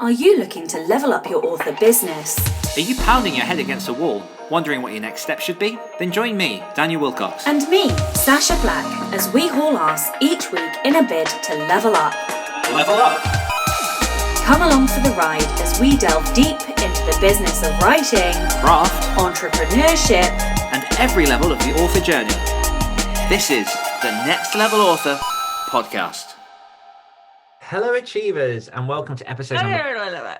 Are you looking to level up your author business? Are you pounding your head against a wall, wondering what your next step should be? Then join me, Daniel Wilcox. And me, Sacha Black, as we haul ass each week in a bid to level up. Level up! Come along for the ride as we delve deep into the business of writing, Craft, entrepreneurship, and every level of the author journey. This is the Next Level Author Podcast. Hello, Achievers, and welcome to episode No.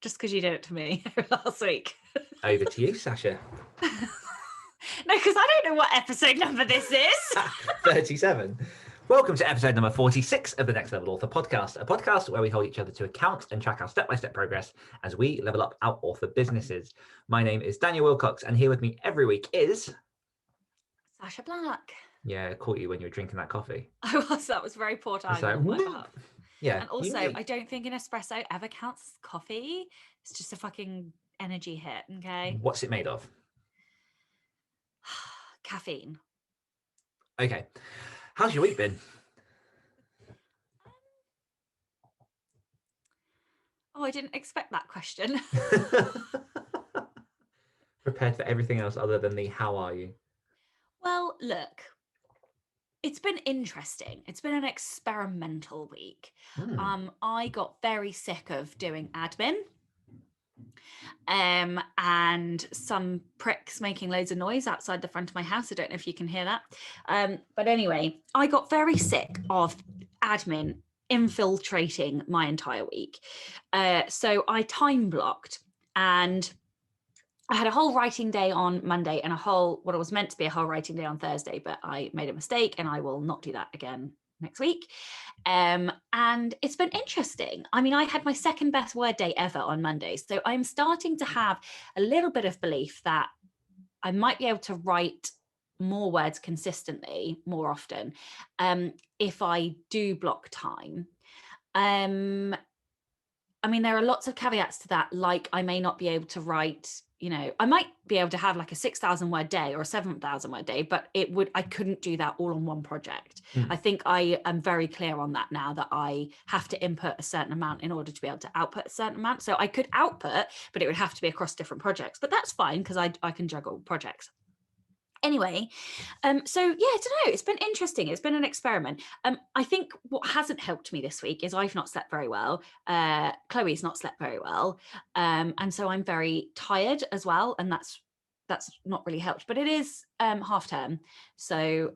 Just because you did it to me last week. Over to you, Sacha. No, because I don't know what episode number this is. 37. Welcome to episode number 46 of the Next Level Author Podcast, a podcast where we hold each other to account and track our step-by-step progress as we level up our author businesses. My name is Daniel Wilcox, and here with me every week is... Sacha Black. Yeah, I caught you when you were drinking that coffee. That was very poor timing on my behalf. Yeah. And also, I don't think an espresso ever counts as coffee. It's just a fucking energy hit, okay? What's it made of? Caffeine. Okay. How's your week been? Oh, I didn't expect that question. Prepared for everything else other than the how are you? Well, look, it's been interesting. It's been an experimental week. I got very sick of doing admin. And some pricks making loads of noise outside the front of my house. I don't know if you can hear that. But anyway, I got very sick of admin infiltrating my entire week. So I time blocked, and I had a whole writing day on Monday and what was meant to be a whole writing day on Thursday, but I made a mistake and I will not do that again next week. And it's been interesting. I mean, I had my second best word day ever on Monday. So I'm starting to have a little bit of belief that I might be able to write more words consistently more often if I do block time. I mean, there are lots of caveats to that, like I may not be able to write, I might be able to have like a 6,000 word day or a 7,000 word day, but I couldn't do that all on one project. I think I am very clear on that now, that I have to input a certain amount in order to be able to output a certain amount. So I could output, but it would have to be across different projects, but that's fine because I can juggle projects. Anyway, so yeah, I don't know. It's been interesting. It's been an experiment. I think what hasn't helped me this week is I've not slept very well. Chloe's not slept very well. And so I'm very tired as well. And that's not really helped, but it is half term. So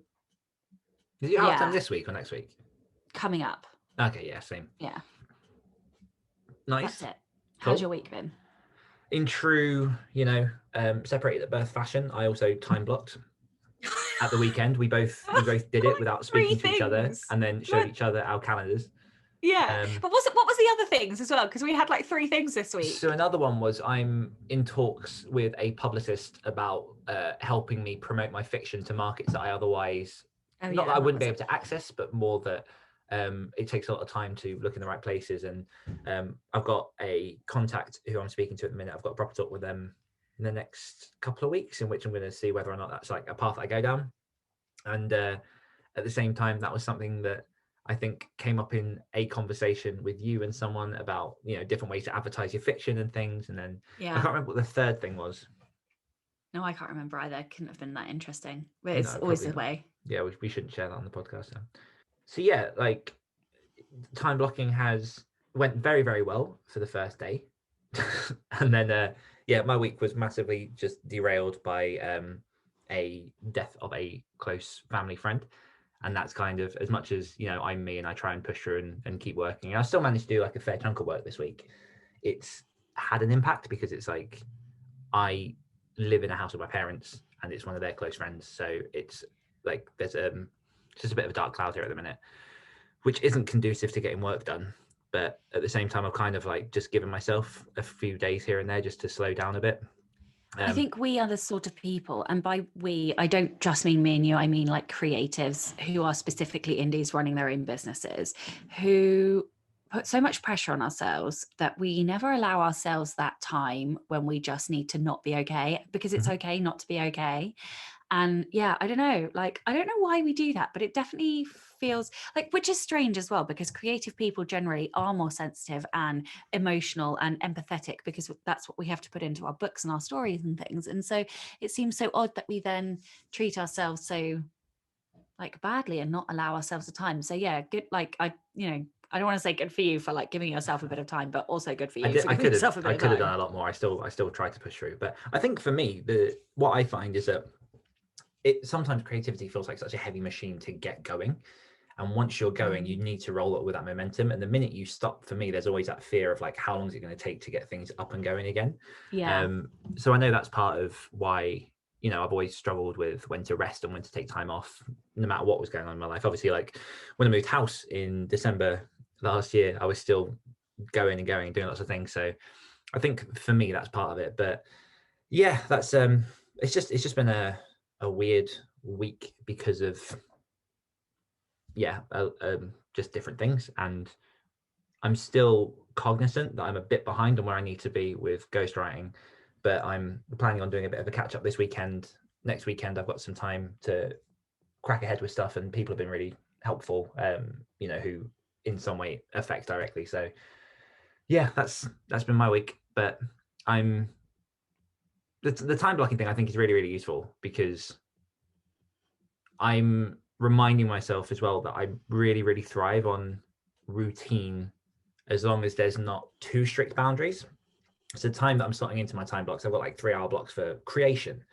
Is it half term this week or next week? Coming up. Okay, yeah, same. Yeah. Nice. That's it. Cool. How's your week been? In true, separated at birth fashion, I also time blocked at the weekend. We both did it without speaking to each other, and then showed each other our calendars. Yeah, but what was the other things as well? Because we had like 3 things this week. So another one was I'm in talks with a publicist about helping me promote my fiction to markets that I otherwise not that I wouldn't be able to access, but more that it takes a lot of time to look in the right places. And I've got a contact who I'm speaking to at the minute. I've got a proper talk with them in the next couple of weeks, in which I'm going to see whether or not that's like a path I go down. And at the same time, that was something that I think came up in a conversation with you and someone about, different ways to advertise your fiction and things. And then I can't remember what the third thing was. No, I can't remember either. It couldn't have been that interesting. But it's always the way. Yeah, we shouldn't share that on the podcast now. So yeah, like time blocking went very, very well for the first day. And then, my week was massively just derailed by a death of a close family friend. And that's kind of, as much as, I'm me and I try and push through and keep working. And I still managed to do like a fair chunk of work this week. It's had an impact because it's like, I live in a house with my parents and it's one of their close friends. So it's like, there's just a bit of a dark cloud here at the minute, which isn't conducive to getting work done. But at the same time, I've kind of like just given myself a few days here and there just to slow down a bit. I think we are the sort of people, and by we, I don't just mean me and you, I mean like creatives who are specifically indies running their own businesses, who put so much pressure on ourselves that we never allow ourselves that time when we just need to not be okay, because it's okay not to be okay. And yeah, I don't know, like, I don't know why we do that, but it definitely feels like, which is strange as well, because creative people generally are more sensitive and emotional and empathetic, because that's what we have to put into our books and our stories and things. And so it seems so odd that we then treat ourselves so like badly and not allow ourselves the time. So yeah, good. Like, I don't want to say good for you for like giving yourself a bit of time, but also good for you for giving yourself a bit of time. I could have done a lot more. I still try to push through. But I think for me, what I find is that sometimes creativity feels like such a heavy machine to get going. And once you're going, you need to roll it with that momentum. And the minute you stop, for me, there's always that fear of like, how long is it going to take to get things up and going again? Yeah. So I know that's part of why, I've always struggled with when to rest and when to take time off, no matter what was going on in my life. Obviously, like when I moved house in December last year, I was still going and doing lots of things. So I think for me, that's part of it. But yeah, that's it's just been a weird week because of just different things, and I'm still cognizant that I'm a bit behind on where I need to be with ghostwriting, but I'm planning on doing a bit of a catch up this weekend. Next weekend I've got some time to crack ahead with stuff, and people have been really helpful, who in some way affect directly. So yeah, that's been my week. But the time blocking thing I think is really, really useful, because I'm reminding myself as well that I really, really thrive on routine as long as there's not too strict boundaries. So the time that I'm slotting into my time blocks, I've got like 3-hour blocks for creation.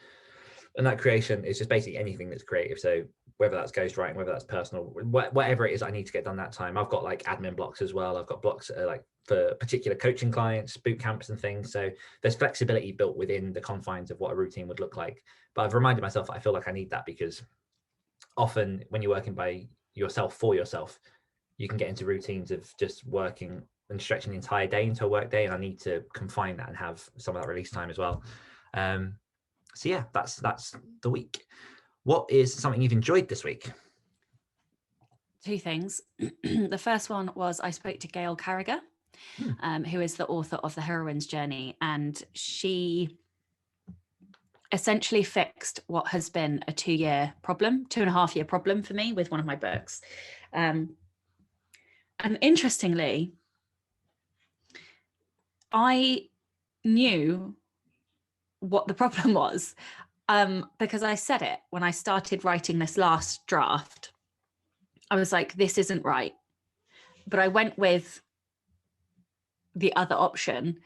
And that creation is just basically anything that's creative. So whether that's ghostwriting, whether that's personal, whatever it is I need to get done that time. I've got like admin blocks as well. I've got blocks like for particular coaching clients, boot camps and things. So there's flexibility built within the confines of what a routine would look like. But I've reminded myself that I feel like I need that, because often when you're working by yourself for yourself, you can get into routines of just working and stretching the entire day into a work day, and I need to confine that and have some of that release time as well. So yeah, that's the week. What is something you've enjoyed this week? Two things. The first one was I spoke to Gail Carragher, who is the author of The Heroine's Journey, and she essentially fixed what has been a 2.5 year problem for me with one of my books. And interestingly, I knew what the problem was, because I said it when I started writing this last draft. I was like, this isn't right. But I went with the other option,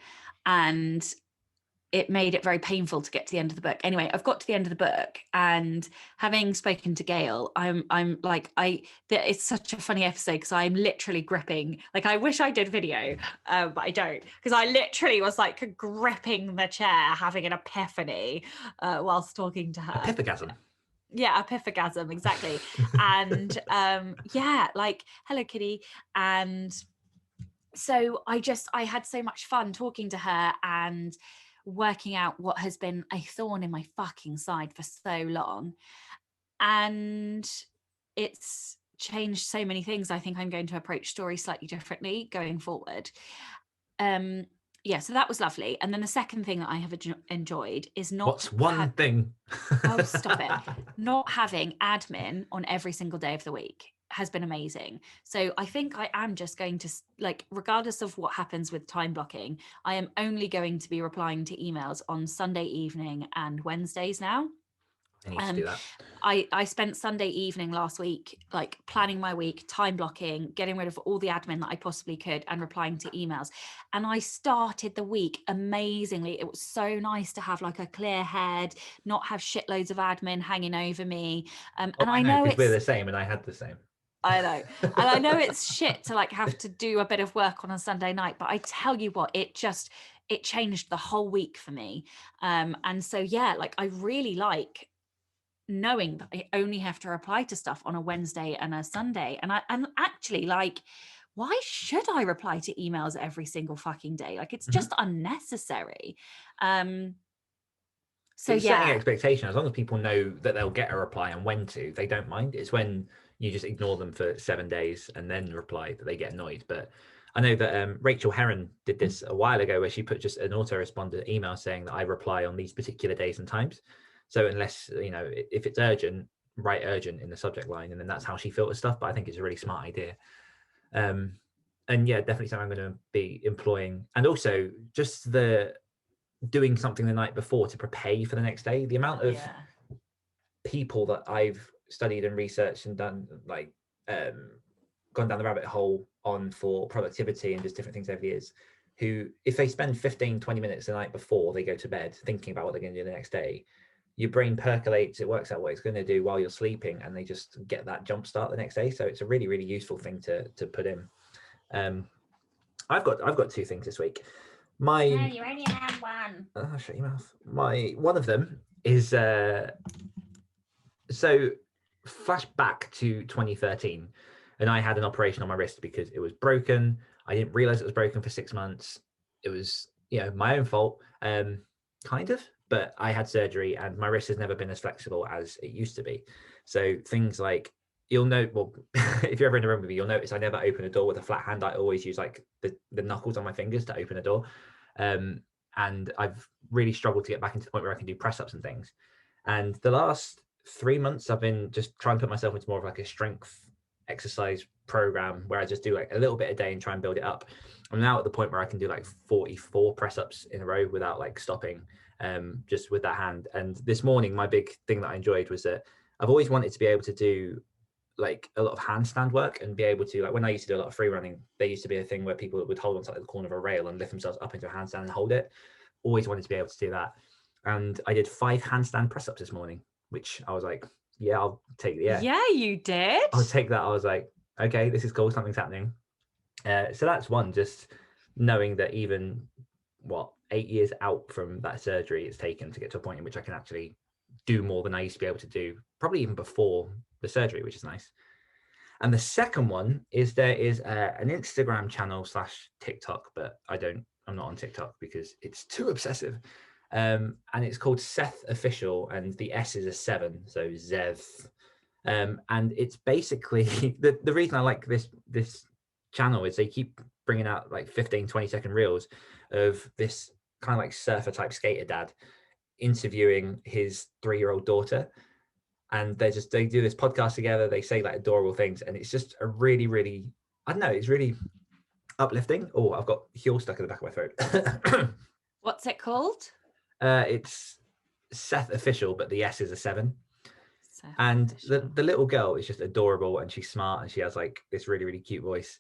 and it made it very painful to get to the end of the book. Anyway, I've got to the end of the book, and having spoken to Gail, I'm like, it's such a funny episode, because I'm literally gripping, like, I wish I did video, but I don't, because I literally was like gripping the chair, having an epiphany whilst talking to her. Epiphagasm. Yeah, epiphagasm, exactly. And like, hello, Kitty. And so I had so much fun talking to her and working out what has been a thorn in my fucking side for so long. And it's changed so many things. I think I'm going to approach stories slightly differently going forward. So that was lovely. And then the second thing that I have enjoyed is not... What's one thing? Oh, stop it. Not having admin on every single day of the week has been amazing. So I think I am just going to, like, regardless of what happens with time blocking, I am only going to be replying to emails on Sunday evening and Wednesdays now. I need to do that. I spent Sunday evening last week, like, planning my week, time blocking, getting rid of all the admin that I possibly could, and replying to emails. And I started the week amazingly. It was so nice to have like a clear head, not have shitloads of admin hanging over me. And I know we're the same, and I had the same. I know. And I know it's shit to like have to do a bit of work on a Sunday night, but I tell you what, it changed the whole week for me. And so, yeah, like, I really like knowing that I only have to reply to stuff on a Wednesday and a Sunday. And actually, like, why should I reply to emails every single fucking day? Like, it's just unnecessary. So it's setting expectation. As long as people know that they'll get a reply and when to, they don't mind. It's when you just ignore them for 7 days and then reply that they get annoyed. But I know that Rachel Herron did this a while ago, where she put just an autoresponder email saying that I reply on these particular days and times. So unless, you know, if it's urgent, write urgent in the subject line, and then that's how she filters stuff. But I think it's a really smart idea. And yeah, definitely something I'm going to be employing. And also just the doing something the night before to prepare you for the next day. The amount of people that I've studied and researched and done, like gone down the rabbit hole on for productivity and just different things over the years, who, if they spend 15-20 minutes the night before they go to bed thinking about what they're going to do the next day, your brain percolates, it works out what it's going to do while you're sleeping, and they just get that jump start the next day. So it's a really, really useful thing to put in. I've got 2 things this week. No, you only have one. Oh, shut your mouth. One of them is so flash back to 2013, and I had an operation on my wrist because it was broken. I didn't realize it was broken for 6 months. It was, you know, my own fault, kind of, but I had surgery and my wrist has never been as flexible as it used to be. So things like, you'll know, well, if you're ever in a room with me, you'll notice I never open a door with a flat hand. I always use like the knuckles on my fingers to open a door. And I've really struggled to get back into the point where I can do press ups and things. And the last 3 months, I've been just trying to put myself into more of like a strength exercise program where I just do like a little bit a day and try and build it up. I'm now at the point where I can do like 44 press ups in a row without like stopping, just with that hand. And this morning, my big thing that I enjoyed was that I've always wanted to be able to do like a lot of handstand work and be able to, like, when I used to do a lot of free running, there used to be a thing where people would hold on to like the corner of a rail and lift themselves up into a handstand and hold it. Always wanted to be able to do that. And I did 5 handstand press ups this morning, which I was like, yeah, I'll take it. Yeah, you did. I'll take that. I was like, okay, this is cool. Something's happening. So that's one, just knowing that even 8 years out from that surgery, it's taken to get to a point in which I can actually do more than I used to be able to do, probably even before the surgery, which is nice. And the second one is there is an Instagram channel / TikTok, but I'm not on TikTok because it's too obsessive. And it's called Seth Official, and the S is a 7, so Zev. And it's basically the reason I like this channel is they keep bringing out like 15-20 second reels of this kind of like surfer type skater dad interviewing his 3-year-old daughter, and they do this podcast together. They say like adorable things, and it's just a really, really, I don't know, it's really uplifting. Oh, I've got Huel stuck in the back of my throat. What's it called? It's Seth Official, but the S is a 7. Seth And Official. the little girl is just adorable, and she's smart, and she has like this really, really cute voice.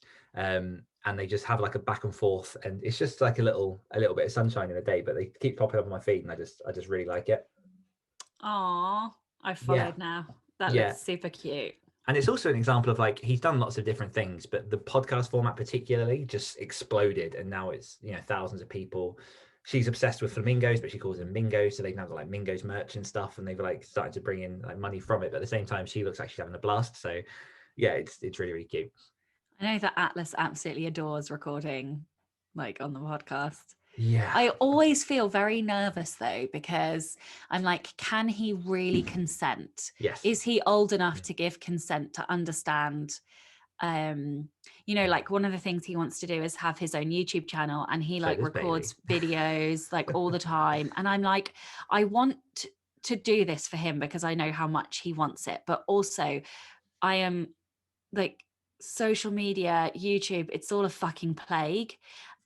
And they just have like a back and forth, and it's just like a little bit of sunshine in the day, but they keep popping up on my feed, and I just really like it. Aw, I've followed now. That looks super cute. And it's also an example of like, he's done lots of different things, but the podcast format particularly just exploded, and now it's, you know, thousands of people. She's obsessed with flamingos, but she calls them mingos. So they've now got like Mingos merch and stuff, and they've like started to bring in like money from it. But at the same time, she looks like she's having a blast. So yeah, it's really, really cute. I know that Atlas absolutely adores recording like on the podcast. Yeah. I always feel very nervous though, because I'm like, can he really consent? Yes. Is he old enough to give consent to understand? You know, like one of the things he wants to do is have his own YouTube channel, and he like records videos like all the time. And I'm like, I want to do this for him because I know how much he wants it. But also I am like, social media, YouTube, it's all a fucking plague.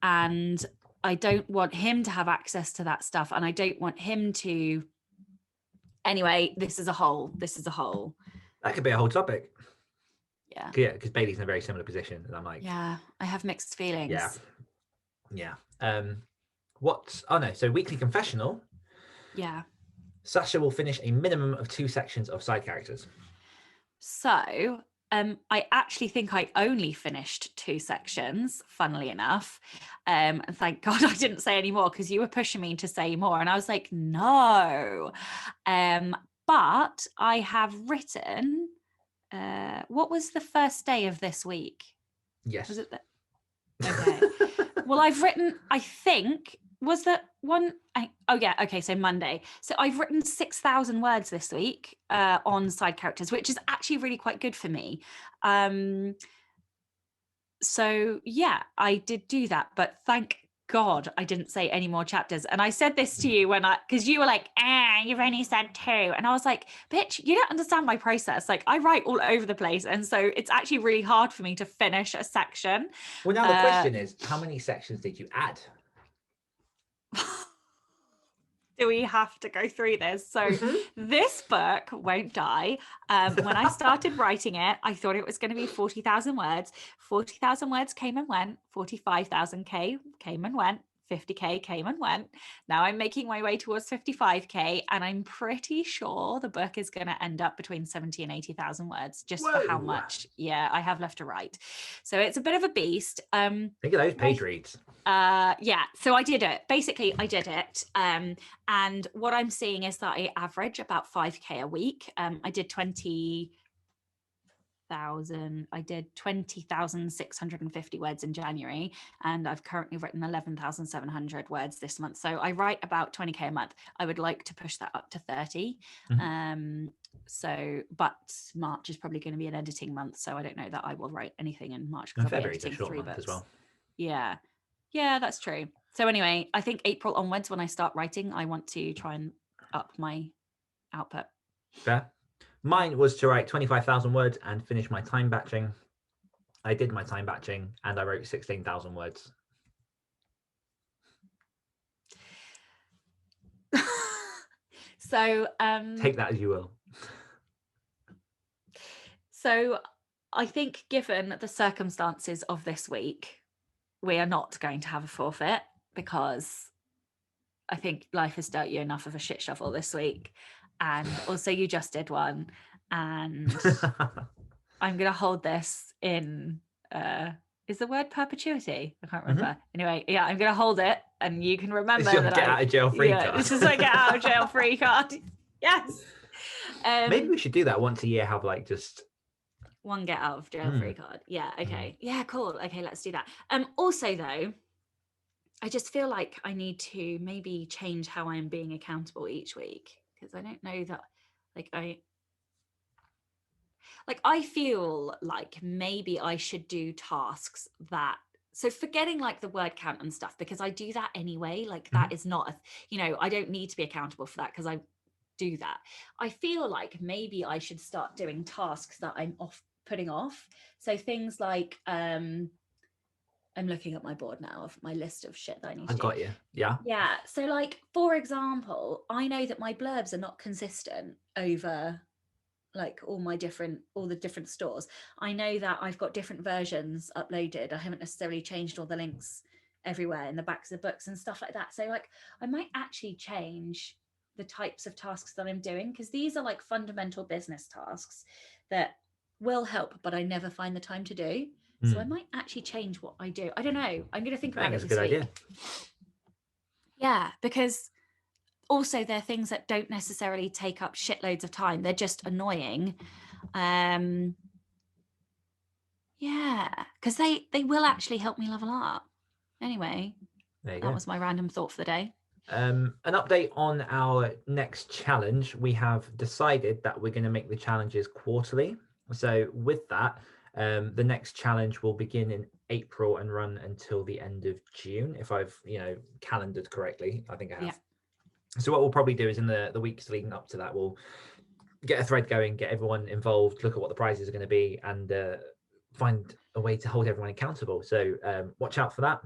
And I don't want him to have access to that stuff. And I don't want him to. Anyway, this is a whole. That could be a whole topic. Yeah. Yeah, because Bailey's in a very similar position. And I'm like, yeah, I have mixed feelings. Yeah. So weekly confessional. Yeah. Sacha will finish a minimum of 2 sections of side characters. So I actually think I only finished 2 sections, funnily enough. And thank God I didn't say any more, because you were pushing me to say more. And I was like, no. But I have written, what was the first day of this week? Yes. Was it that? Okay. Well, I've written, I think, was that one? So Monday. So I've written 6,000 words this week on side characters, which is actually really quite good for me. So yeah, I did do that, but thank God, I didn't say any more chapters. And I said this to you because you were like, you've only said 2. And I was like, bitch, you don't understand my process. Like, I write all over the place. And so it's actually really hard for me to finish a section. Well, now the question is, how many sections did you add? Do we have to go through this? So this book won't die. When I started writing it, I thought it was going to be 40,000 words. 40,000 words came and went. 45,000 came and went. 50K came and went. Now I'm making my way towards 55K, and I'm pretty sure the book is going to end up between 70 and 80,000 words, just for how much I have left to write. So it's a bit of a beast. Think of those page reads. So I did it. Basically, I did it. And what I'm seeing is that I average about 5K a week. I did 20,650 words in January, and I've currently written 11,700 words this month. So I write about 20K a month. I would like to push that up to 30. But March is probably going to be an editing month, so I don't know that I will write anything in March because I'll be editing 3 books as well. Yeah, that's true. So anyway, I think April onwards, when I start writing, I want to try and up my output. Fair. Mine was to write 25,000 words and finish my time batching. I did my time batching and I wrote 16,000 words. So take that as you will. So I think, given the circumstances of this week, we are not going to have a forfeit, because I think life has dealt you enough of a shit shovel this week. And also you just did one, and I'm going to hold this in, is the word perpetuity? I can't remember. Anyway, yeah, I'm going to hold it, and you can remember that get out of jail free card. This is like get out of jail free card. Yes. Maybe we should do that once a year, have like just one get out of jail free card. Yeah. Okay. Yeah, cool. Okay, let's do that. Also though, I just feel like I need to maybe change how I'm being accountable each week, because I don't know that I feel like maybe I should do tasks that, so forgetting like the word count and stuff, because I do that anyway. Like that is not I don't need to be accountable for that because I do that. I feel like maybe I should start doing tasks that I'm putting off. So things like I'm looking at my board now of my list of shit that I need to do. Got you. Yeah. So like, for example, I know that my blurbs are not consistent over like all the different stores. I know that I've got different versions uploaded. I haven't necessarily changed all the links everywhere in the backs of the books and stuff like that. So like, I might actually change the types of tasks that I'm doing, because these are like fundamental business tasks that will help, but I never find the time to do. So I might actually change what I do. I don't know. I'm going to think about it this week. Idea. Yeah, because also they're things that don't necessarily take up shitloads of time. They're just annoying. Yeah, because they will actually help me level up. Anyway, that was my random thought for the day. An update on our next challenge. We have decided that we're going to make the challenges quarterly. So with that, the next challenge will begin in April and run until the end of June, if I've calendared correctly. I think I have. Yeah. So what we'll probably do is in the weeks leading up to that, we'll get a thread going, get everyone involved, look at what the prizes are going to be, and find a way to hold everyone accountable. So watch out for that.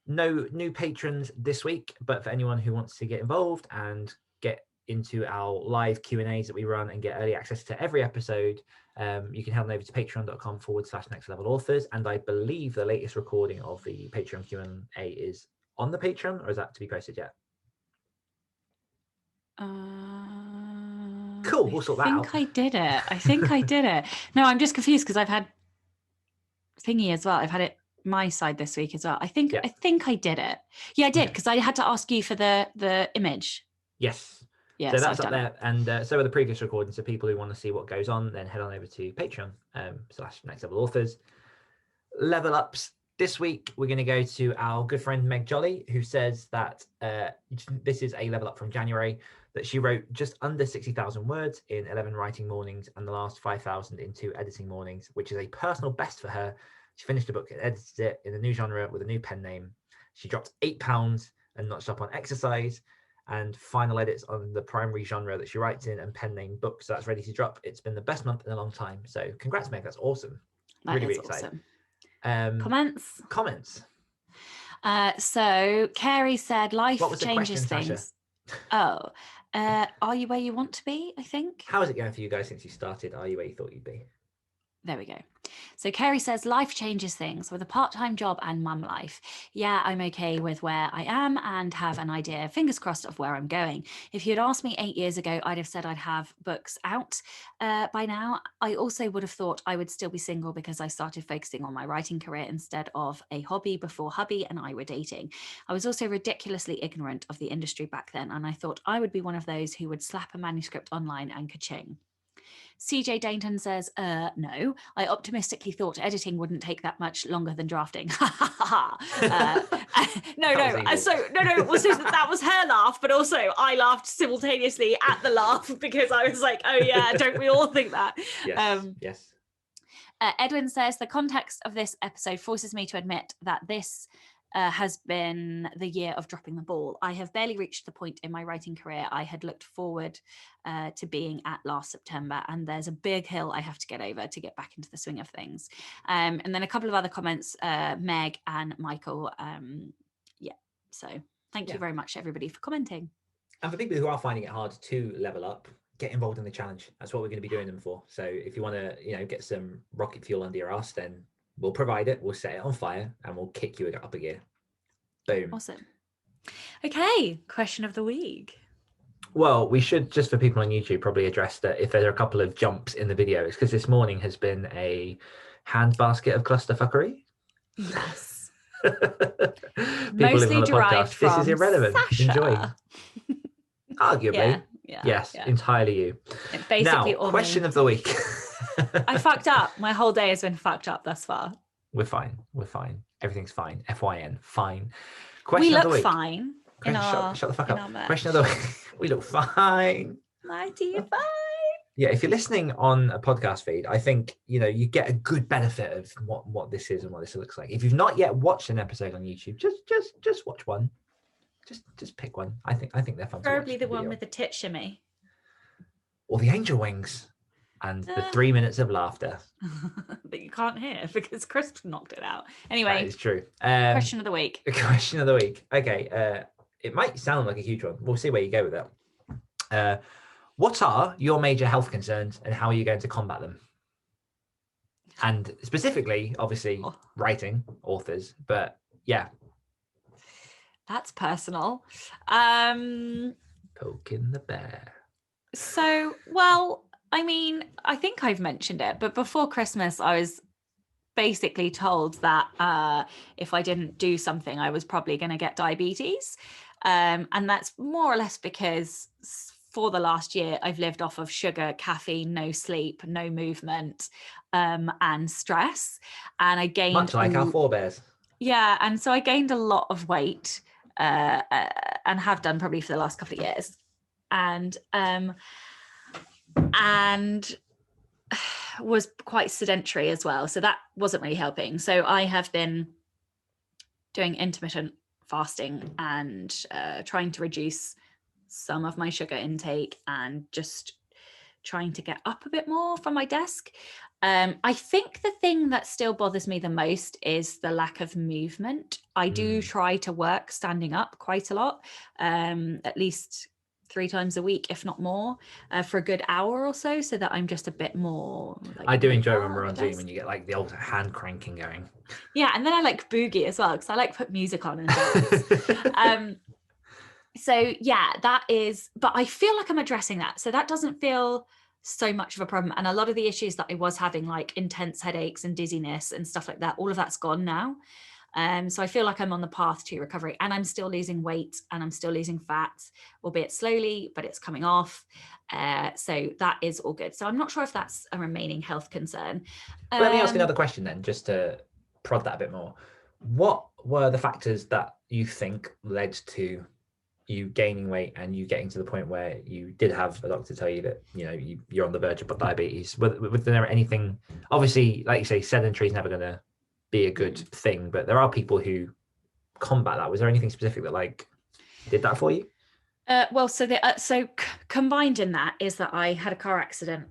No new patrons this week, but for anyone who wants to get involved and get into our live Q&As that we run and get early access to every episode, you can head on over to patreon.com/nextlevelauthors. And I believe the latest recording of the Patreon Q&A is on the Patreon, or is that to be posted yet? Cool, we'll sort that out. I think I did it. No, I'm just confused because I've had thingy as well. I've had it my side this week as well. I think I did it. Yeah, I did, because I had to ask you for the image. Yes. Yeah, so that's up there, and so are the previous recordings. So people who want to see what goes on, then head on over to Patreon /nextlevelauthors. Level ups this week. We're going to go to our good friend Meg Jolly, who says that this is a level up from January, that she wrote just under 60,000 words in 11 writing mornings and the last 5,000 in 2 editing mornings, which is a personal best for her. She finished the book and edited it in a new genre with a new pen name. She dropped 8 pounds and notched up on exercise and final edits on the primary genre that she writes in and pen name books. So that's ready to drop. It's been the best month in a long time. So congrats, Meg. That's awesome. Really excited. Comments. So Carrie said, life changes question, things. Sasha? Are you where you want to be, I think? How is it going for you guys since you started? Are you where you thought you'd be? There we go. So Kerry says, life changes things with a part-time job and mum life. Yeah, I'm okay with where I am and have an idea, fingers crossed, of where I'm going. If you'd asked me 8 years ago, I'd have said I'd have books out by now. I also would have thought I would still be single because I started focusing on my writing career instead of a hobby before hubby and I were dating. I was also ridiculously ignorant of the industry back then, and I thought I would be one of those who would slap a manuscript online and ka-ching. CJ Dainton says, no, I optimistically thought editing wouldn't take that much longer than drafting. No, that was her laugh, but also I laughed simultaneously at the laugh because I was like, oh yeah, don't we all think that? Yes. Edwin says, the context of this episode forces me to admit that this has been the year of dropping the ball. I have barely reached the point in my writing career I had looked forward to being at last September, and there's a big hill I have to get over to get back into the swing of things. And then a couple of other comments, Meg and Michael. So thank you very much, everybody, for commenting. And for people who are finding it hard to level up, get involved in the challenge. That's what we're going to be doing them for. So if you want to, get some rocket fuel under your ass, then we'll provide it, we'll set it on fire, and we'll kick you up a gear. Boom. Awesome. Okay, question of the week. Well, we should, just for people on YouTube, probably address that if there are a couple of jumps in the video, it's because this morning has been handbasket of clusterfuckery. Yes. Mostly derived from This is irrelevant. Sacha. Enjoy. Arguably. Yeah, entirely you. Basically, now, question of the week. I fucked up. My whole day has been fucked up thus far. We're fine. Everything's fine. FYN, fine. We look fine. Shut the fuck up. Question of the week. We look fine. Mighty fine. Yeah, if you're listening on a podcast feed, I think you get a good benefit of what this is and what this looks like. If you've not yet watched an episode on YouTube, just watch one. Just pick one. I think they're fun. Preferably the one with the tit shimmy. Or the angel wings. And the 3 minutes of laughter. That you can't hear because Chris knocked it out. Anyway. That is true. Question of the week. Question of the week. Okay. It might sound like a huge one. We'll see where you go with that. What are your major health concerns and how are you going to combat them? And specifically, obviously, writing, authors. But yeah. That's personal. Poking the bear. So, well, I mean, I think I've mentioned it, but before Christmas, I was basically told that if I didn't do something, I was probably going to get diabetes. And that's more or less because for the last year, I've lived off of sugar, caffeine, no sleep, no movement, and stress. And I gained... Much like our forebears. Yeah, and so I gained a lot of weight and have done probably for the last couple of years. And was quite sedentary as well. So that wasn't really helping. So I have been doing intermittent fasting and trying to reduce some of my sugar intake and just trying to get up a bit more from my desk. I think the thing that still bothers me the most is the lack of movement. I do try to work standing up quite a lot, at least 3 times a week, if not more, for a good hour or so that I'm just a bit more I do enjoy when we're on Zoom and you get like the old hand cranking going. Yeah, and then I like boogie as well because I like put music on and dance. So yeah, that is, but I feel like I'm addressing that, so that doesn't feel so much of a problem. And a lot of the issues that I was having, like intense headaches and dizziness and stuff like that, all of that's gone now. So I feel like I'm on the path to recovery, and I'm still losing weight and I'm still losing fat, albeit slowly, but it's coming off. So that is all good. So I'm not sure if that's a remaining health concern. Let me ask another question then, just to prod that a bit more. What were the factors that you think led to you gaining weight and you getting to the point where you did have a doctor tell you that you're on the verge of diabetes? Was there anything? Obviously, like you say, sedentary is never going to be a good thing, but there are people who combat that? Was there anything specific that like did that for you? Well, so combined in that is that I had a car accident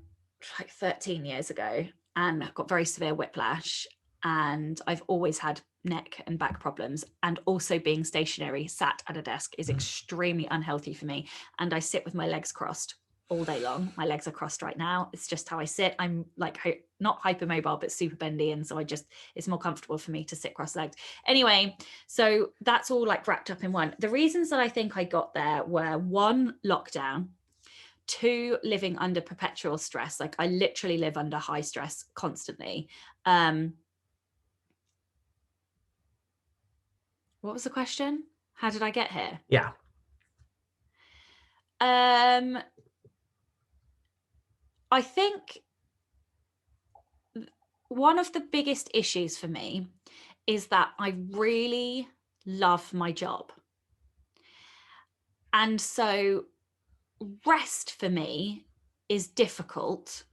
like 13 years ago and got very severe whiplash, and I've always had neck and back problems, and also being stationary, sat at a desk, is extremely unhealthy for me, and I sit with my legs crossed all day long. My legs are crossed right now. It's just how I sit. I'm like not hypermobile but super bendy, and so it's more comfortable for me to sit cross-legged. Anyway, so that's all like wrapped up in one. The reasons that I think I got there were: 1, lockdown; 2, living under perpetual stress. Like I literally live under high stress constantly. What was the question? How did I get here? Yeah. I think one of the biggest issues for me is that I really love my job. And so rest for me is difficult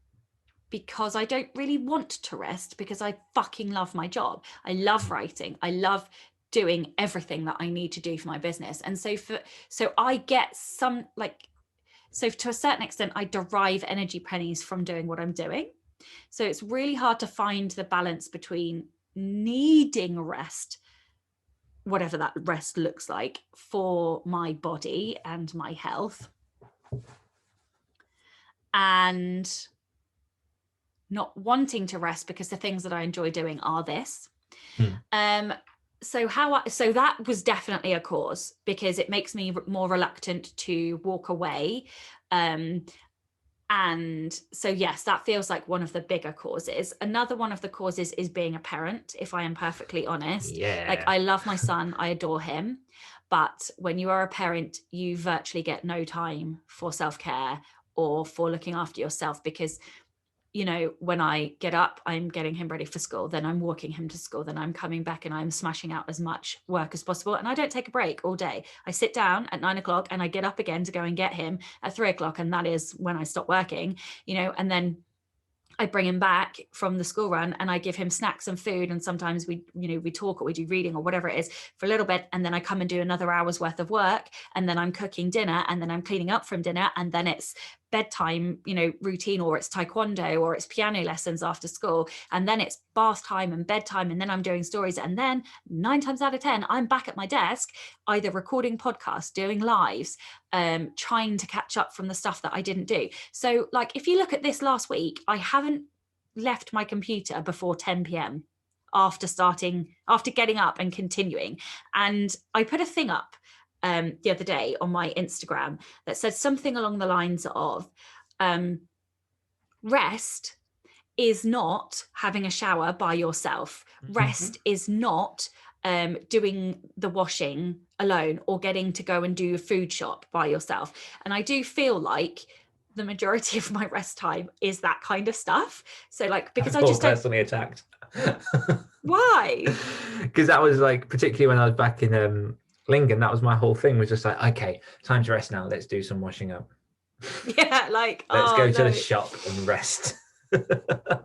because I don't really want to rest, because I fucking love my job. I love writing. I love doing everything that I need to do for my business. And so I get some so to a certain extent, I derive energy pennies from doing what I'm doing. So it's really hard to find the balance between needing rest, whatever that rest looks like, for my body and my health, and not wanting to rest because the things that I enjoy doing are this. So that was definitely a cause, because it makes me more reluctant to walk away. And so, yes, that feels like one of the bigger causes. Another one of the causes is being a parent, if I am perfectly honest. Yeah. Like, I love my son, I adore him. But when you are a parent, you virtually get no time for self-care or for looking after yourself, because you know, when I get up, I'm getting him ready for school, then I'm walking him to school, then I'm coming back and I'm smashing out as much work as possible. And I don't take a break all day. I sit down at 9 o'clock and I get up again to go and get him at 3 o'clock. And that is when I stop working, you know, and then I bring him back from the school run and I give him snacks and food. And sometimes we talk or we do reading or whatever it is for a little bit. And then I come and do another hour's worth of work. And then I'm cooking dinner, and then I'm cleaning up from dinner. And then it's bedtime, you know, routine, or it's taekwondo, or it's piano lessons after school. And then it's bath time and bedtime. And then I'm doing stories. And then 9 times out of 10, I'm back at my desk, either recording podcasts, doing lives, trying to catch up from the stuff that I didn't do. So like, if you look at this last week, I haven't left my computer before 10 p.m. after getting up and continuing. And I put a thing up the other day on my Instagram that said something along the lines of rest is not having a shower by yourself. Rest is not doing the washing alone, or getting to go and do a food shop by yourself. And I do feel like the majority of my rest time is that kind of stuff. So like, because I just personally attacked. Why? Because that was like, particularly when I was back in Lincoln, that was my whole thing, was just like, okay, time to rest now, let's do some washing up. Yeah, like let's go to the shop and rest.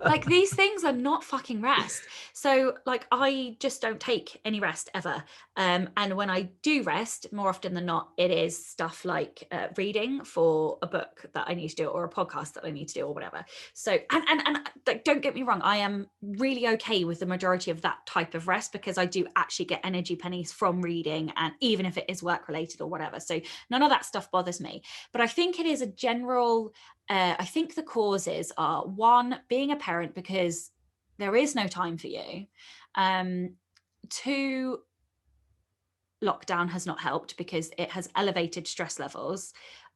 Like, these things are not fucking rest. So like, I just don't take any rest ever. And when I do rest, more often than not, it is stuff like reading for a book that I need to do, or a podcast that I need to do, or whatever. So and like, don't get me wrong, I am really okay with the majority of that type of rest, because I do actually get energy pennies from reading, and even if it is work related or whatever. So none of that stuff bothers me. But I think it is a general I think the causes are: 1, being a parent, because there is no time for you. 2, lockdown has not helped, because it has elevated stress levels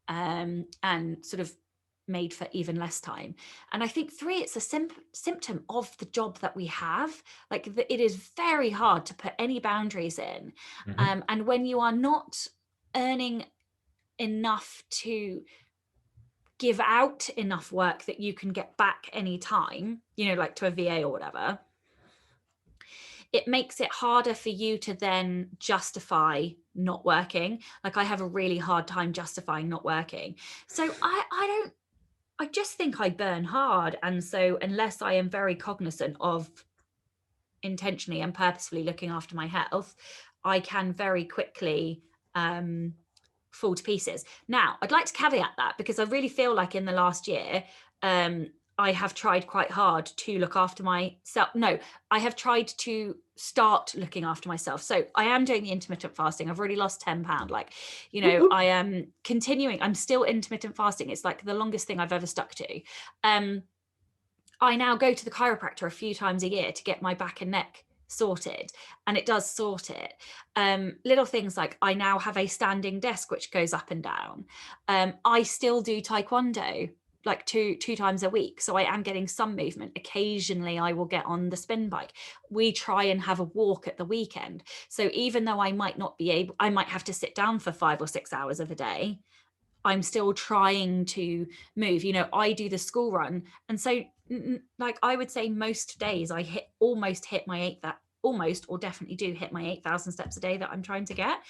and sort of made for even less time. And I think 3, it's a symptom of the job that we have. Like, it is very hard to put any boundaries in. And when you are not earning enough to give out enough work that you can get back anytime, you know, like to a VA or whatever, it makes it harder for you to then justify not working. Like, I have a really hard time justifying not working. So I just think I burn hard. And so unless I am very cognizant of intentionally and purposefully looking after my health, I can very quickly fall to pieces. Now, I'd like to caveat that because I really feel like in the last year, I have tried quite hard to look after myself. No, I have tried to start looking after myself. So I am doing the intermittent fasting. I've already lost 10 pounds. Like, you know, I am continuing. I'm still intermittent fasting. It's like the longest thing I've ever stuck to. I now go to the chiropractor a few times a year to get my back and neck sorted, and it does sort it. Little things like I now have a standing desk which goes up and down. I still do taekwondo like two times a week, so I am getting some movement. Occasionally I will get on the spin bike. We try and have a walk at the weekend, so even though I might not be able, I might have to sit down for 5 or 6 hours of a day, I'm still trying to move. You know, I do the school run, and so like I would say most days I almost hit my almost or definitely do hit my 8,000 steps a day that I'm trying to get.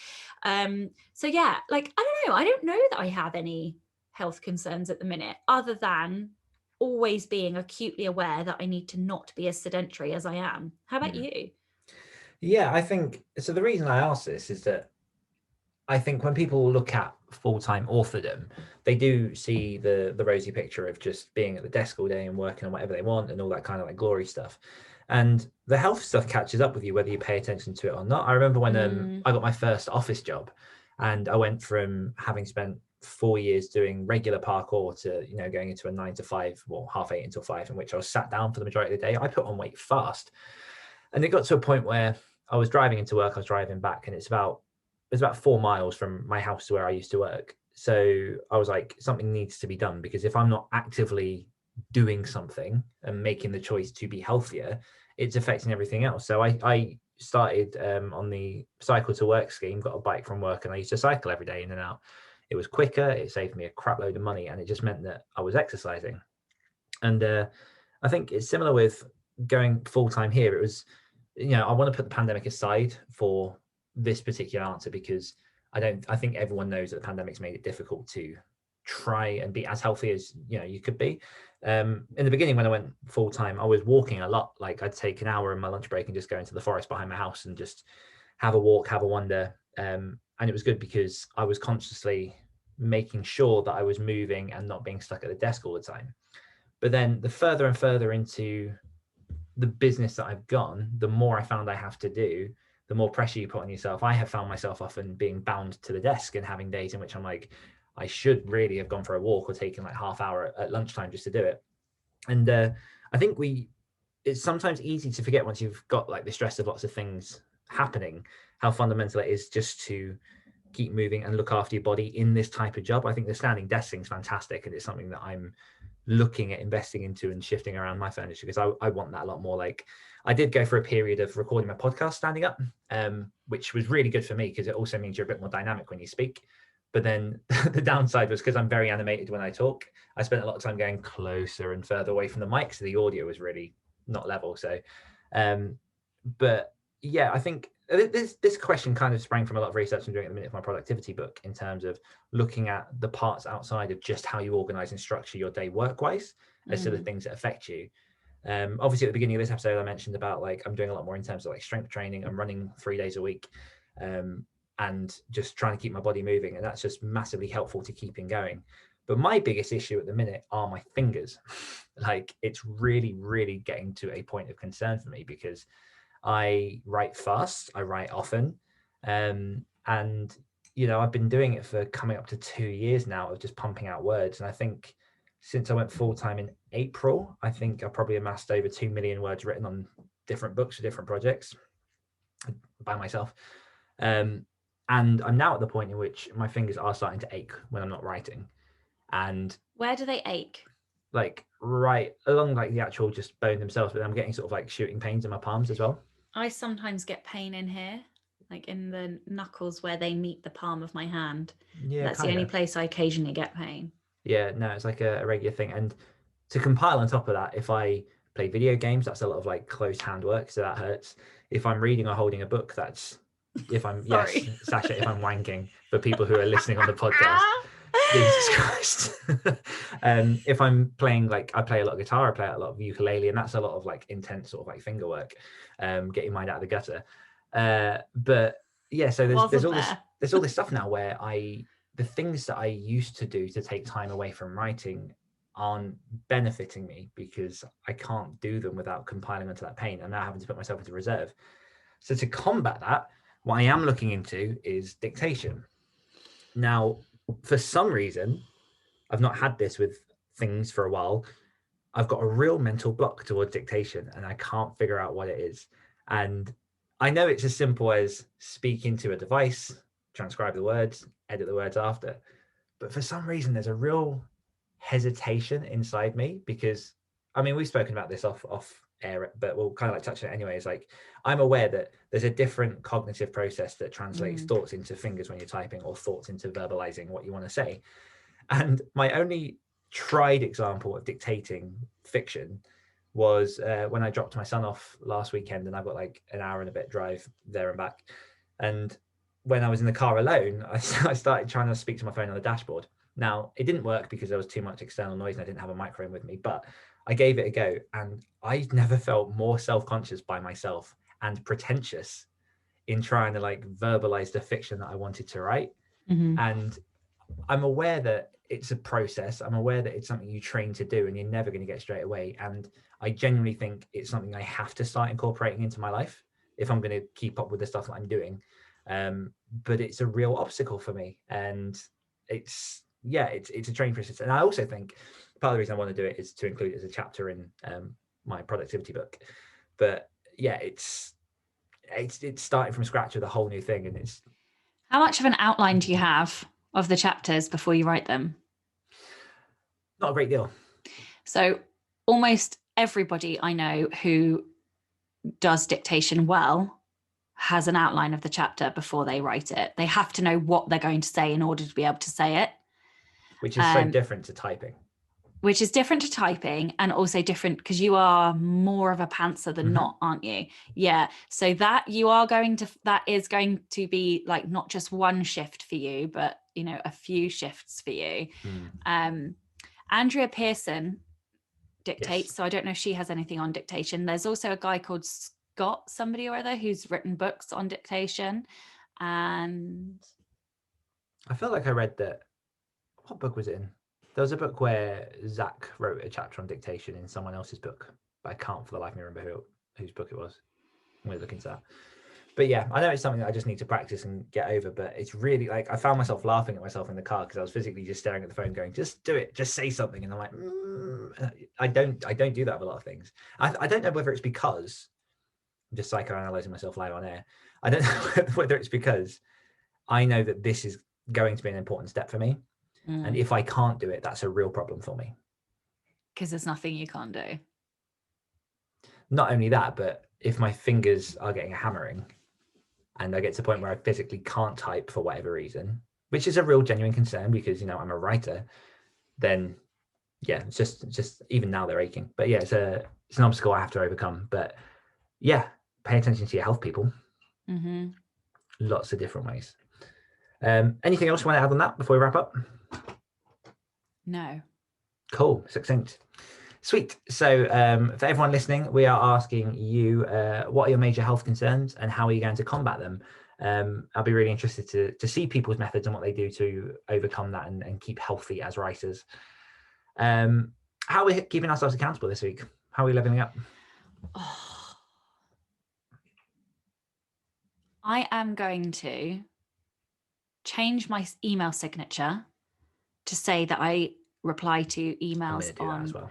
So yeah, like I don't know that I have any health concerns at the minute, other than always being acutely aware that I need to not be as sedentary as I am. How about you? Yeah, I think so. The reason I ask this is that I think when people look at full-time authordom, they do see the rosy picture of just being at the desk all day and working on whatever they want and all that kind of like glory stuff. And the health stuff catches up with you whether you pay attention to it or not. I remember when I got my first office job, and I went from having spent 4 years doing regular parkour to, you know, going into a 9 to 5, well, 8:30 until 5, in which I was sat down for the majority of the day. I put on weight fast. And it got to a point where I was driving into work, I was driving back, and it's about 4 miles from my house to where I used to work. So I was like, something needs to be done, because if I'm not actively doing something and making the choice to be healthier, it's affecting everything else. So I started on the cycle to work scheme, got a bike from work, and I used to cycle every day in and out. It was quicker, it saved me a crap load of money, and it just meant that I was exercising. And I think it's similar with going full-time here. It was, you know, I want to put the pandemic aside for this particular answer, because I think everyone knows that the pandemic's made it difficult to try and be as healthy as, you know, you could be. In the beginning, when I went full time, I was walking a lot. Like I'd take an hour in my lunch break and just go into the forest behind my house and just have a walk, have a wander. And it was good because I was consciously making sure that I was moving and not being stuck at the desk all the time. But then the further and further into the business that I've gone, the more I found I have to do, the more pressure you put on yourself. I have found myself often being bound to the desk and having days in which I'm like, I should really have gone for a walk or taken like half hour at lunchtime just to do it. And I think it's sometimes easy to forget, once you've got like the stress of lots of things happening, how fundamental it is just to keep moving and look after your body in this type of job. I think the standing desk thing is fantastic, and it's something that I'm looking at investing into and shifting around my furniture, because I want that a lot more. Like I did go for a period of recording my podcast standing up, which was really good for me because it also means you're a bit more dynamic when you speak. But then the downside was, because I'm very animated when I talk, I spent a lot of time going closer and further away from the mic, so the audio was really not level. So but yeah, I think this question kind of sprang from a lot of research I'm doing at the minute for my productivity book, in terms of looking at the parts outside of just how you organize and structure your day work-wise as to the things that affect you. Obviously at the beginning of this episode I mentioned about like I'm doing a lot more in terms of like strength training. I'm running 3 days a week and just trying to keep my body moving, and that's just massively helpful to keeping going. But my biggest issue at the minute are my fingers. Like it's really getting to a point of concern for me, because I write fast, I write often, and you know, I've been doing it for coming up to 2 years now of just pumping out words. And I think since I went full-time in April, I think I probably amassed over 2 million words written on different books for different projects by myself. And I'm now at the point in which my fingers are starting to ache when I'm not writing. And Where do they ache? like right along like the actual just bone themselves, but I'm getting sort of like shooting pains in my palms as well. I sometimes get pain in here, like in the knuckles where they meet the palm of my hand. Yeah, that's the only place I occasionally get pain. Yeah, no, it's like a regular thing. And to compile on top of that, if I play video games, that's a lot of like close hand work, so that hurts. If I'm reading or holding a book, that's if I'm yes, Sacha, if I'm wanking for people who are listening on the podcast. Jesus Christ. If I'm playing, like I play a lot of guitar, I play a lot of ukulele, and that's a lot of like intense sort of like finger work, get your mind out of the gutter. But yeah, so there's all there. this stuff now where the things that I used to do to take time away from writing aren't benefiting me because I can't do them without compiling onto that pain. I'm now having to put myself into reserve. So to combat that, what I am looking into is dictation. Now, for some reason, I've not had this with things for a while. I've got a real mental block towards dictation and I can't figure out what it is. And I know it's as simple as speak into a device, transcribe the words, edit the words after. But for some reason, there's a real hesitation inside me because, I mean, we've spoken about this off air, but we'll kind of like touch on it anyway. It's like, I'm aware that there's a different cognitive process that translates thoughts into fingers when you're typing or thoughts into verbalizing what you want to say. And my only tried example of dictating fiction was when I dropped my son off last weekend, and I've got like an hour and a bit drive there and back. And when I was in the car alone, I started trying to speak to my phone on the dashboard. Now, it didn't work because there was too much external noise and I didn't have a microphone with me, but I gave it a go. And I never felt more self-conscious by myself and pretentious in trying to like verbalize the fiction that I wanted to write. And I'm aware that it's a process. I'm aware that it's something you train to do and you're never going to get straight away. And I genuinely think it's something I have to start incorporating into my life if I'm going to keep up with the stuff that I'm doing. But it's a real obstacle for me. And it's a training process. And I also think part of the reason I want to do it is to include it as a chapter in my productivity book. But yeah, it's starting from scratch with a whole new thing. And it's... How much of an outline do you have of the chapters before you write them? Not a great deal. So almost everybody I know who does dictation well has an outline of the chapter before they write it. They have to know what they're going to say in order to be able to say it. Which is so different to typing. Which is different to typing, and also different because you are more of a pantser than not, aren't you? Yeah. So that is going to be like not just one shift for you, but a few shifts for you. Andrea Pearson dictates. Yes. So I don't know if she has anything on dictation. There's also a guy called Scott, somebody or other, who's written books on dictation. And I felt like I read that. What book was it in? There was a book where Zach wrote a chapter on dictation in someone else's book, but I can't for the life of me remember whose book it was. I'm going to look into that. But yeah, I know it's something that I just need to practice and get over, but it's really like I found myself laughing at myself in the car because I was physically just staring at the phone going, just do it, just say something. And I'm like, I don't do that with a lot of things. I don't know whether it's because I'm just psychoanalyzing myself live on air. I don't know whether it's because I know that this is going to be an important step for me. And if I can't do it, that's a real problem for me. Because there's nothing you can't do. Not only that, but if my fingers are getting a hammering and I get to the point where I physically can't type for whatever reason, which is a real genuine concern because, I'm a writer, then yeah, it's just even now they're aching. But yeah, it's an obstacle I have to overcome. But yeah, pay attention to your health, people. Lots of different ways. Anything else you want to add on that before we wrap up? No. Cool. Succinct. Sweet. So for everyone listening, we are asking you what are your major health concerns and how are you going to combat them? I'll be really interested to see people's methods and what they do to overcome that and keep healthy as writers. How are we keeping ourselves accountable this week? How are we leveling up? I am going to change my email signature to say that I reply to emails on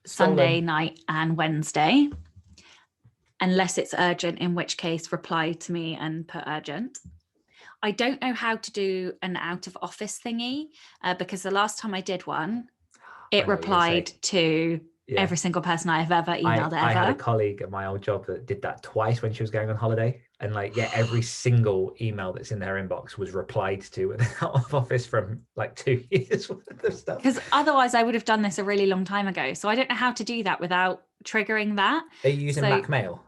Sunday night and Wednesday, unless it's urgent, in which case reply to me and put urgent. I don't know how to do an out of office thingy because the last time I did one, it replied to every single person I have ever emailed ever. I had a colleague at my old job that did that twice when she was going on holiday. And every single email that's in their inbox was replied to with an out of office from 2 years worth of stuff. Because otherwise I would have done this a really long time ago. So I don't know how to do that without triggering that. Are you using Mac Mail?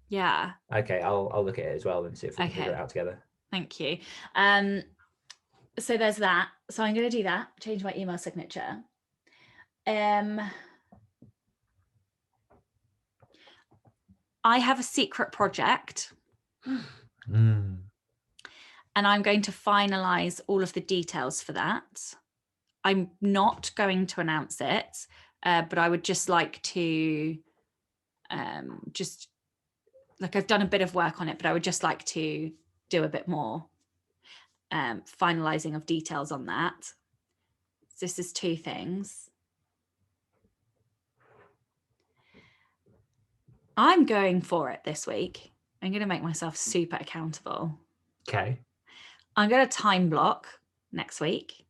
Yeah. Okay, I'll look at it as well and see if we can figure it out together. Thank you. So there's that. So I'm going to do that, change my email signature. I have a secret project and I'm going to finalize all of the details for that. I'm not going to announce it, but I would just like to just like, I've done a bit of work on it, but I would just like to do a bit more finalizing of details on that. This is 2 things. I'm going for it this week. I'm going to make myself super accountable. Okay. I'm going to time block next week.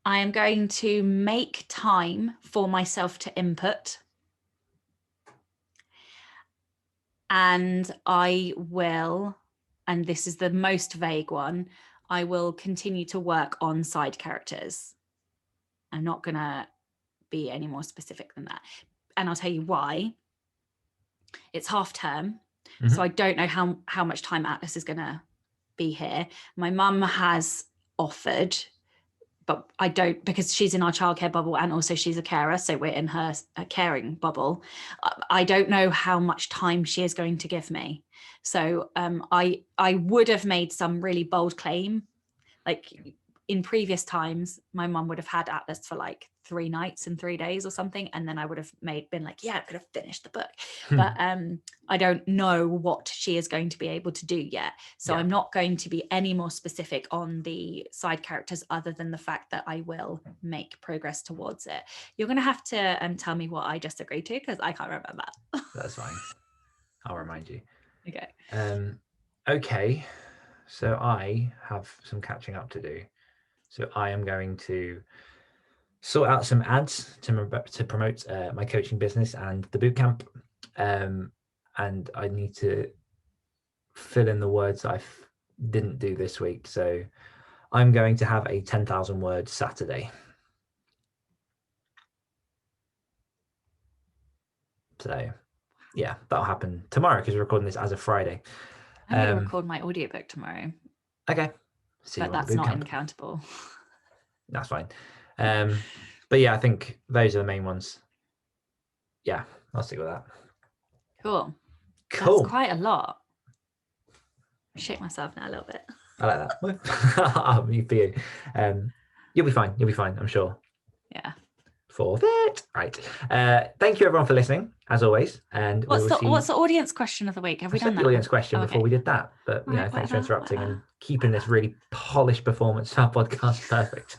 I am going to make time for myself to input. And I will, and this is the most vague one, I will continue to work on side characters. I'm not going to be any more specific than that. And I'll tell you why. It's half term. So I don't know how much time Atlas is going to be here. My mum has offered, but I don't, because she's in our childcare bubble and also she's a carer, so we're in her caring bubble. I don't know how much time she is going to give me. So I would have made some really bold claim. Like in previous times, my mum would have had Atlas for like 3 nights and 3 days or something, and then I would have been like, yeah, I could have finished the book. But I don't know what she is going to be able to do yet. So I'm not going to be any more specific on the side characters other than the fact that I will make progress towards it. You're going to have to tell me what I just agreed to, because I can't remember that. That's fine. I'll remind you. Okay. Okay. So I have some catching up to do. So I am going to sort out some ads to promote my coaching business and the bootcamp. And I need to fill in the words that I didn't do this week. So I'm going to have a 10,000 word Saturday. So yeah, that'll happen tomorrow because we're recording this as of Friday. I'm going to record my audiobook tomorrow. Okay. But that's not uncountable. That's fine. But yeah, I think those are the main ones. Yeah, I'll stick with that. Cool. Cool. That's quite a lot. I shake myself now a little bit. I like that. Me for you. You'll be fine. You'll be fine, I'm sure. Yeah. For that. Right. Thank you everyone for listening, as always. And what's the audience question of the week? Have we done that? The audience question before we did that. But you know, Right, thanks for interrupting and keeping this really polished performance of our podcast perfect.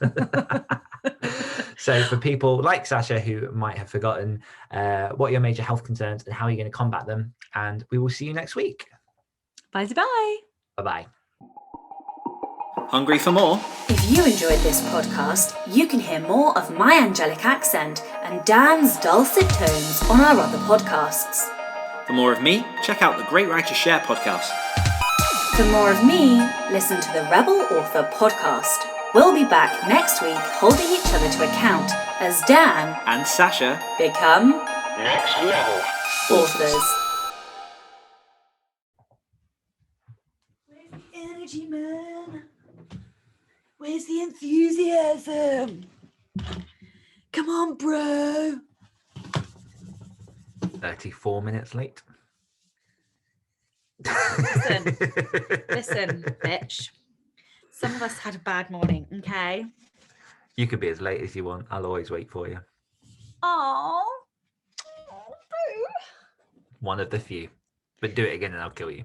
So for people like Sacha who might have forgotten, what are your major health concerns and how are you going to combat them? And we will see you next week. Bye-bye. Bye-bye. Hungry for more? If you enjoyed this podcast, you can hear more of my angelic accent and Dan's dulcet tones on our other podcasts. For more of me, check out the Great Writers Share podcast. For more of me, listen to the Rebel Author podcast. We'll be back next week holding each other to account as Dan and Sacha become Next level authors. Where's the energy, man? Where's the enthusiasm? Come on, bro. 34 minutes late. Listen, bitch. Some of us had a bad morning, okay? You could be as late as you want. I'll always wait for you. Oh, One of the few. But do it again and I'll kill you.